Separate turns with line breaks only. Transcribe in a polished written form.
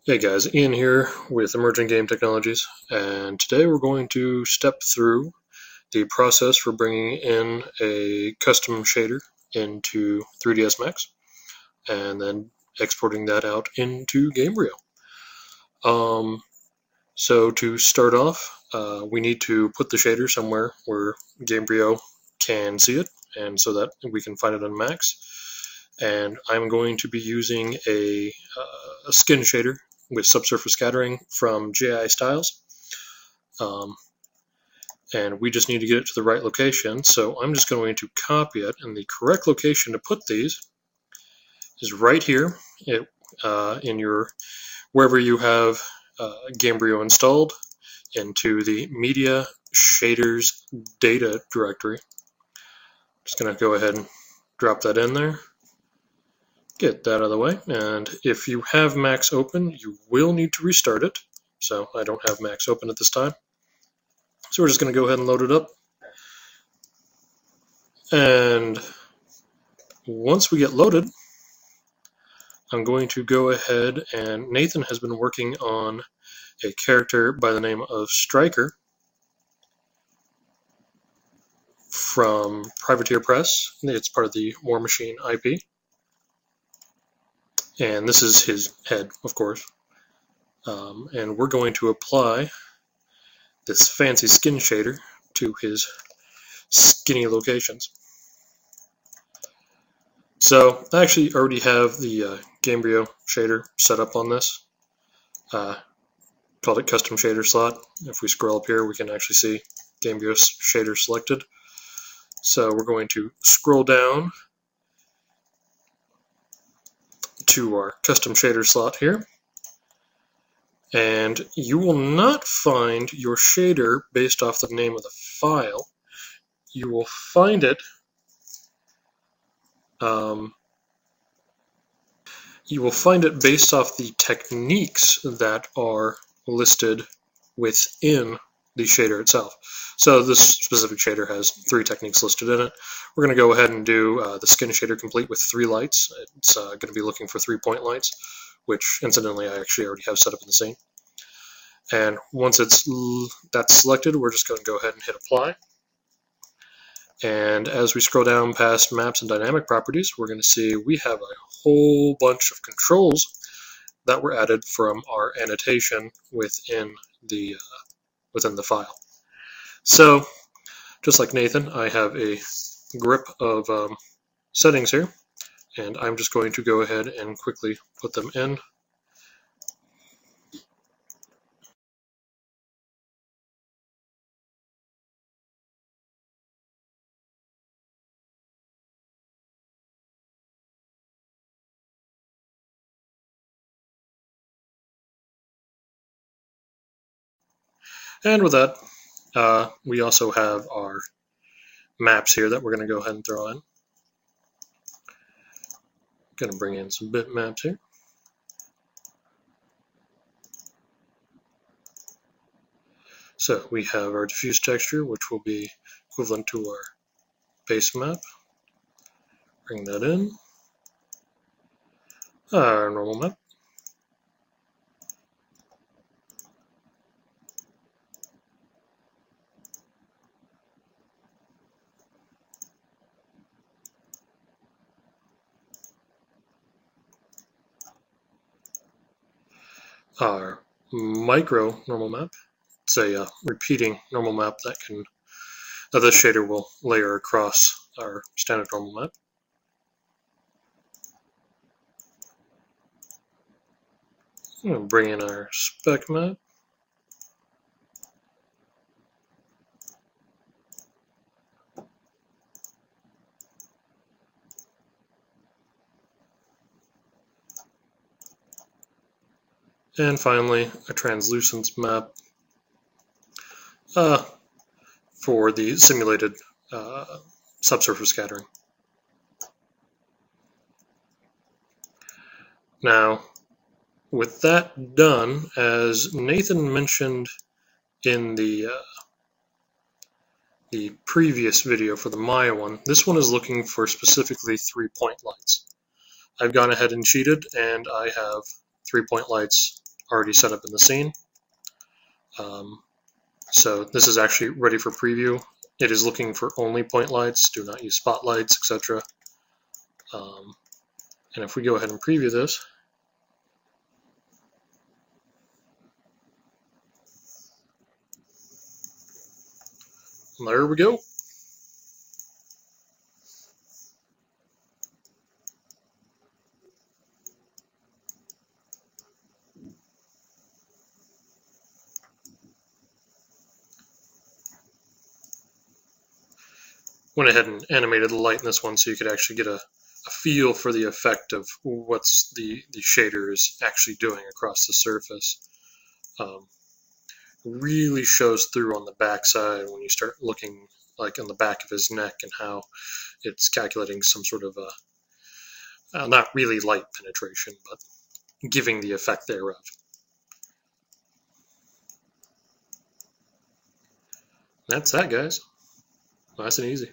Hey guys, Ian here with Emerging Game Technologies, and today we're going to step through the process for bringing in a custom shader into 3ds Max and then exporting that out into Gamebryo. So to start off, we need to put the shader somewhere where Gamebryo can see it and so that we can find it on Max. And I'm going to be using a skin shader with subsurface scattering from GI Styles. And we just need to get it to the right location, so I'm just going to copy it, and the correct location to put these is right here in your wherever you have Gamebryo installed, into the Media Shaders Data directory. Just going to go ahead and drop that in there. Get that out of the way, and if you have Max open, you will need to restart it. So I don't have Max open at this time. So we're just going to go ahead and load it up. And once we get loaded, I'm going to go ahead, and Nathan has been working on a character by the name of Striker from Privateer Press. It's part of the War Machine IP. And this is his head, of course. And we're going to apply this fancy skin shader to his skinny locations. So I actually already have the Gamebryo shader set up on this. Called it custom shader slot. If we scroll up here, we can actually see Gamebryo shader selected. So we're going to scroll down to our custom shader slot here, and you will not find your shader based off the name of the file. You will find it based off the techniques that are listed within the shader itself. So this specific shader has 3 techniques listed in it. We're going to go ahead and do the skin shader complete with 3 lights. It's going to be looking for 3-point lights, which incidentally I actually already have set up in the scene. And once that's selected, we're just going to go ahead and hit apply. And as we scroll down past maps and dynamic properties, we're going to see we have a whole bunch of controls that were added from our annotation within the file. So, just like Nathan, I have a grip of settings here, and I'm just going to go ahead and quickly put them in. And with that, we also have our maps here that we're going to go ahead and throw in. Going to bring in some bitmaps here. So we have our diffuse texture, which will be equivalent to our base map. Bring that in. Our normal map. Our micro normal map. It's a repeating normal map that this shader will layer across our standard normal map. I'm going to bring in our spec map. And finally, a translucence map for the simulated subsurface scattering. Now, with that done, as Nathan mentioned in the previous video for the Maya one, this one is looking for specifically 3-point lights. I've gone ahead and cheated, and I have 3-point lights already set up in the scene. So this is actually ready for preview. It is looking for only point lights, do not use spotlights, etc. And if we go ahead and preview this, there we go. Went ahead and animated the light in this one so you could actually get a feel for the effect of what's the shader is actually doing across the surface. Really shows through on the back side when you start looking like on the back of his neck and how it's calculating some sort of not really light penetration, but giving the effect thereof. That's that, guys. Nice and easy.